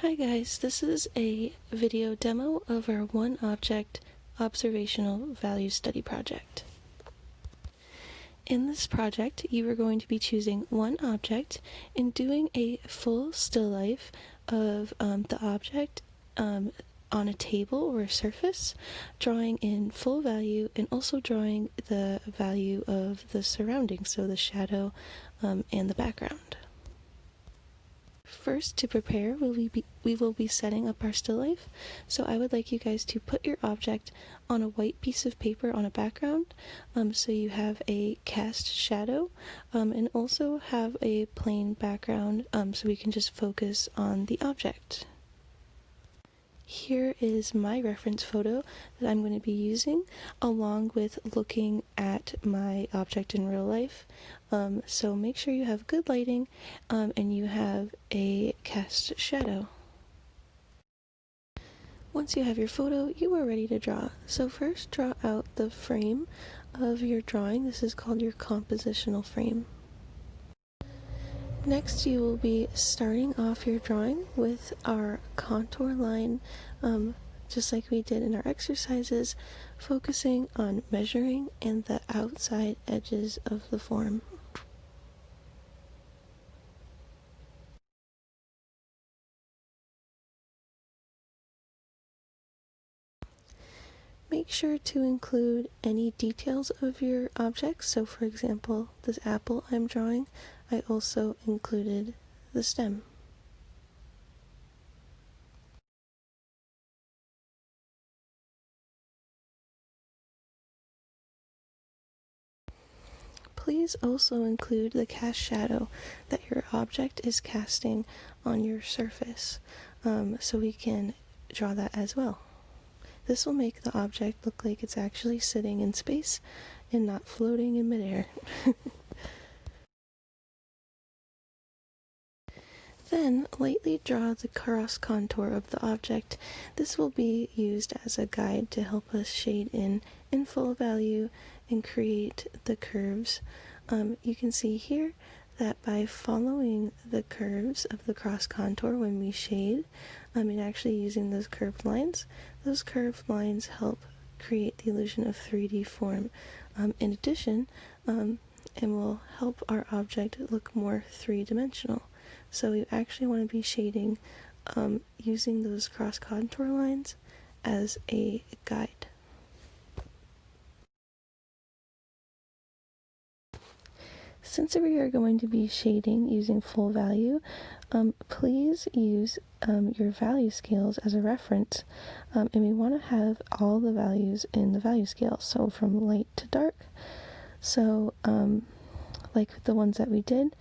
Hi guys, this is a video demo of our one object observational value study project. In this project, you are going to be choosing one object and doing a full still life of the object on a table or a surface, drawing in full value and also drawing the value of the surroundings, so the shadow and the background. First, to prepare, we will be setting up our still life. So I would like you guys to put your object on a white piece of paper on a background, so you have a cast shadow, and also have a plain background, so we can just focus on the object. Here is my reference photo that I'm going to be using, along with looking at my object in real life. So make sure you have good lighting and you have a cast shadow. Once you have your photo, you are ready to draw. So first, draw out the frame of your drawing. This is called your compositional frame. Next, you will be starting off your drawing with our contour line, just like we did in our exercises, focusing on measuring and the outside edges of the form. Make sure to include any details of your object. So for example, this apple I'm drawing, I also included the stem. Please also include the cast shadow that your object is casting on your surface, so we can draw that as well. This will make the object look like it's actually sitting in space and not floating in midair. Then lightly draw the cross contour of the object. This will be used as a guide to help us shade in full value and create the curves. You can see here that by following the curves of the cross contour when we shade, and actually using those curved lines help create the illusion of 3D form. In addition, and will help our object look more three-dimensional. So you actually want to be shading using those cross contour lines as a guide. Since we are going to be shading using full value, please use your value scales as a reference, and we want to have all the values in the value scale, so from light to dark, so like the ones that we did,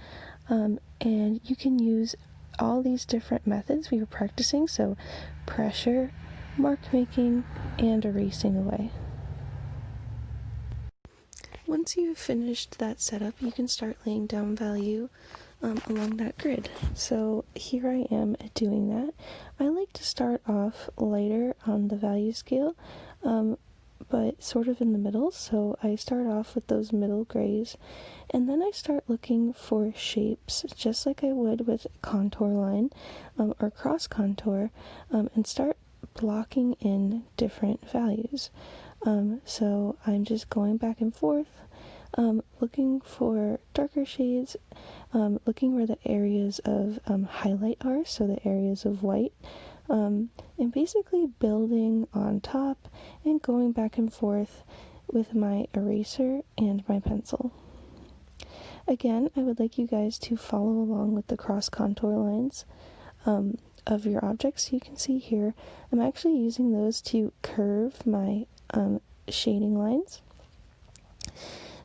and you can use all these different methods we were practicing, so pressure, mark making, and erasing away. Once you've finished that setup, you can start laying down value along that grid. So here I am doing that. I like to start off lighter on the value scale, but sort of in the middle. So I start off with those middle grays, and then I start looking for shapes, just like I would with contour line or cross contour, and start blocking in different values. So I'm just going back and forth, looking for darker shades, looking where the areas of highlight are, so the areas of white, and basically building on top and going back and forth with my eraser and my pencil. Again, I would like you guys to follow along with the cross contour lines of your objects. You can see here, I'm actually using those to curve my shading lines.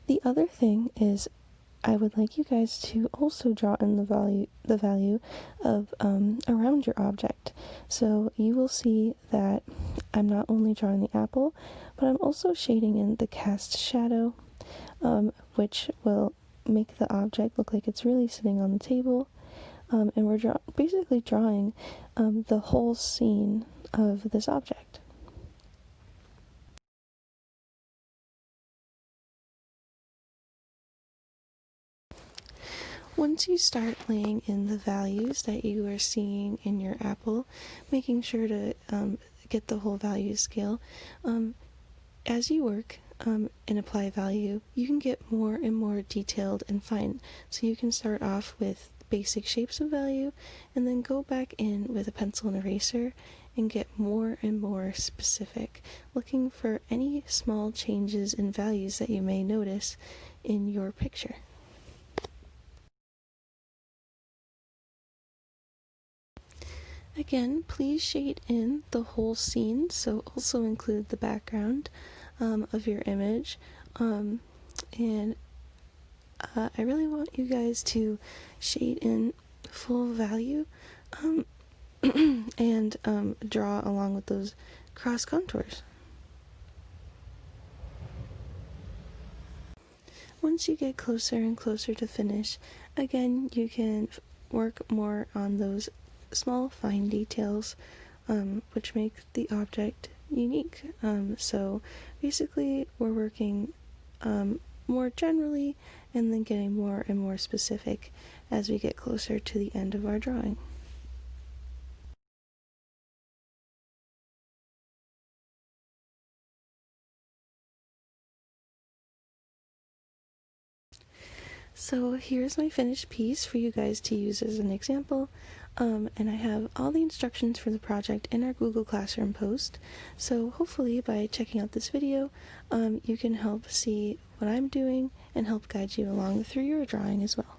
The other thing is I would like you guys to also draw in the value of around your object. So you will see that I'm not only drawing the apple, but I'm also shading in the cast shadow, which will make the object look like it's really sitting on the table. And we're basically drawing the whole scene of this object. Once you start laying in the values that you are seeing in your apple, making sure to get the whole value scale, as you work and apply value, you can get more and more detailed and fine. So you can start off with basic shapes of value and then go back in with a pencil and eraser and get more and more specific, looking for any small changes in values that you may notice in your picture. Again, please shade in the whole scene, so also include the background of your image. And I really want you guys to shade in full value and draw along with those cross contours. Once you get closer and closer to finish, again, you can work more on those small fine details which make the object unique. So basically we're working more generally and then getting more and more specific as we get closer to the end of our drawing. So here's my finished piece for you guys to use as an example. And I have all the instructions for the project in our Google Classroom post. So hopefully by checking out this video, you can help see what I'm doing and help guide you along through your drawing as well.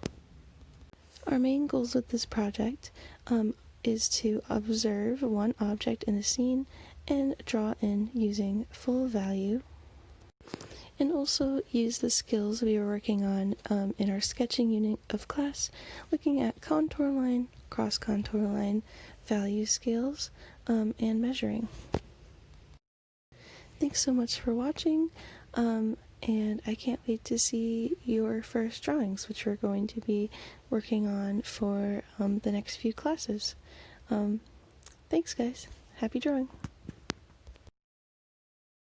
Our main goals with this project is to observe one object in a scene and draw in using full value, and also use the skills we were working on in our sketching unit of class, looking at contour line, cross contour line, value scales, and measuring. Thanks so much for watching, and I can't wait to see your first drawings, which we're going to be working on for the next few classes. Thanks guys, happy drawing!